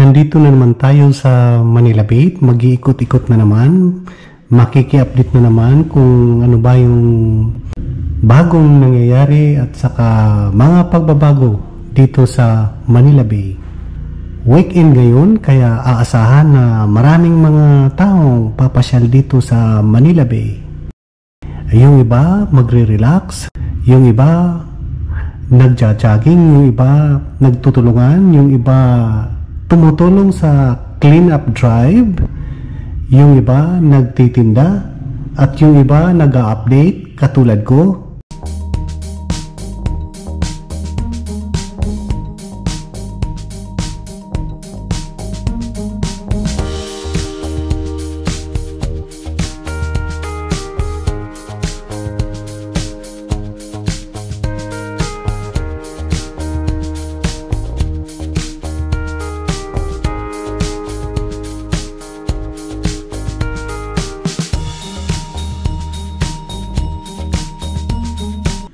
Nandito na naman tayo sa Manila Bay. Mag-iikot-ikot na naman. Makiki-update na naman kung ano ba yung bagong nangyayari at saka mga pagbabago dito sa Manila Bay. Weekend ngayon kaya aasahan na maraming mga taong papasyal dito sa Manila Bay. Yung iba magre-relax, yung iba nagja-jogging, yung iba nagtutulungan, yung iba tumutulong sa clean-up drive, yung iba nagtitinda, at yung iba nag-update katulad ko.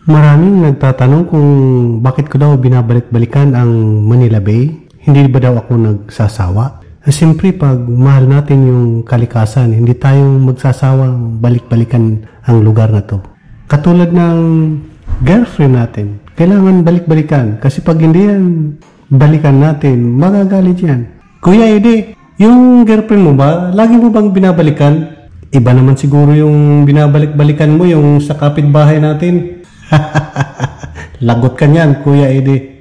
Maraming nagtatanong kung bakit ko daw binabalik-balikan ang Manila Bay. Hindi ba daw ako nagsasawa? Siyempre pag mahal natin yung kalikasan, hindi tayong magsasawang balik-balikan ang lugar na to. Katulad ng girlfriend natin, kailangan balik-balikan. Kasi pag hindi yan balikan natin, magagalit yan. Kuya Edi, yung girlfriend mo ba, lagi mo bang binabalikan? Iba naman siguro yung binabalik-balikan mo, yung sa kapitbahay natin. Lagot ka niyan, Kuya Edi.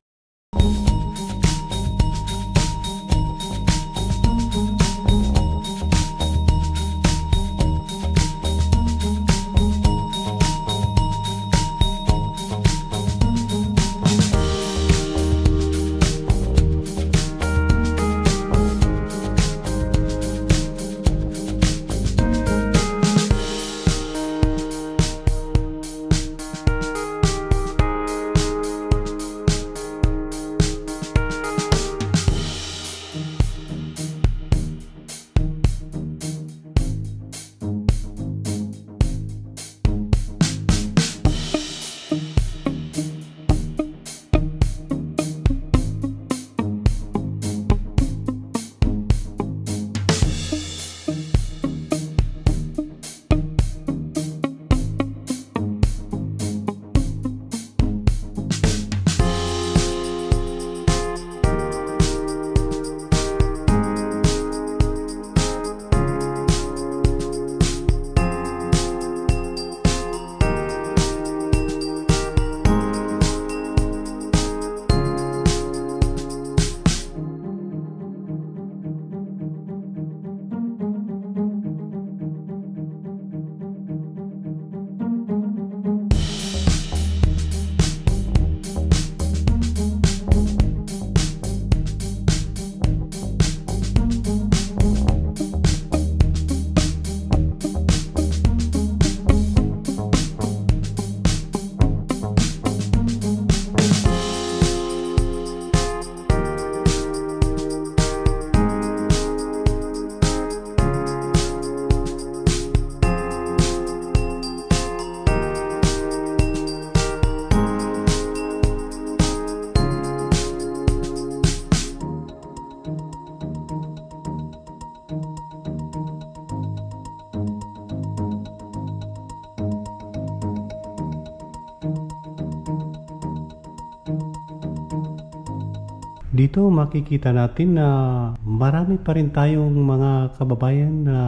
Dito makikita natin na marami pa rin tayong mga kababayan na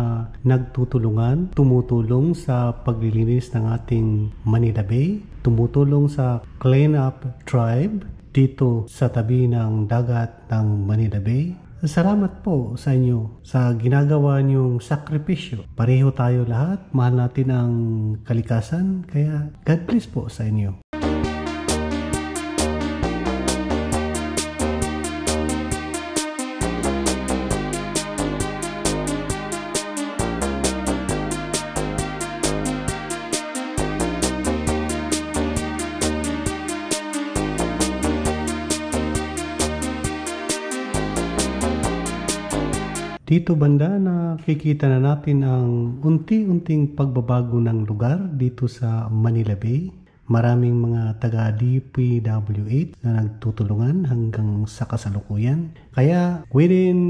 nagtutulungan, tumutulong sa paglilinis ng ating Manila Bay, tumutulong sa clean-up drive dito sa tabi ng dagat ng Manila Bay. Salamat po sa inyo sa ginagawa niyong sakripisyo. Pareho tayo lahat, mahal natin ang kalikasan, kaya God bless po sa inyo. Dito banda nakikita na natin ang unti-unting pagbabago ng lugar dito sa Manila Bay. maraming mga taga DPWH na nagtutulungan hanggang sa kasalukuyan. Kaya within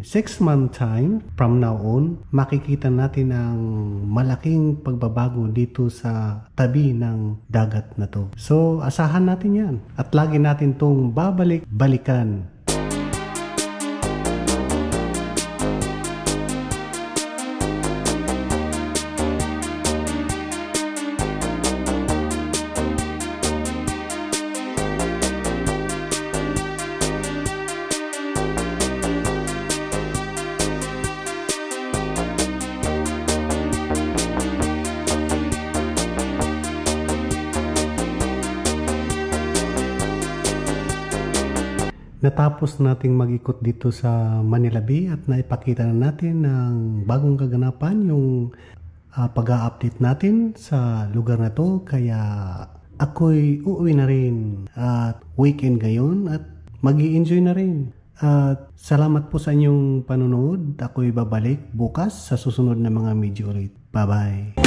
6 month time from now on, makikita natin ang malaking pagbabago dito sa tabi ng dagat na to. So asahan natin yan at lagi natin tong babalik-balikan. Natapos nating mag-ikot dito sa Manila Bay at naipakita na natin ng bagong kaganapan yung pag-a-update natin sa lugar na to. Kaya ako'y uuwi na rin at weekend ngayon at mag-i-enjoy na rin. At salamat po sa inyong panonood. Ako'y babalik bukas sa susunod na mga video ulit. Bye-bye!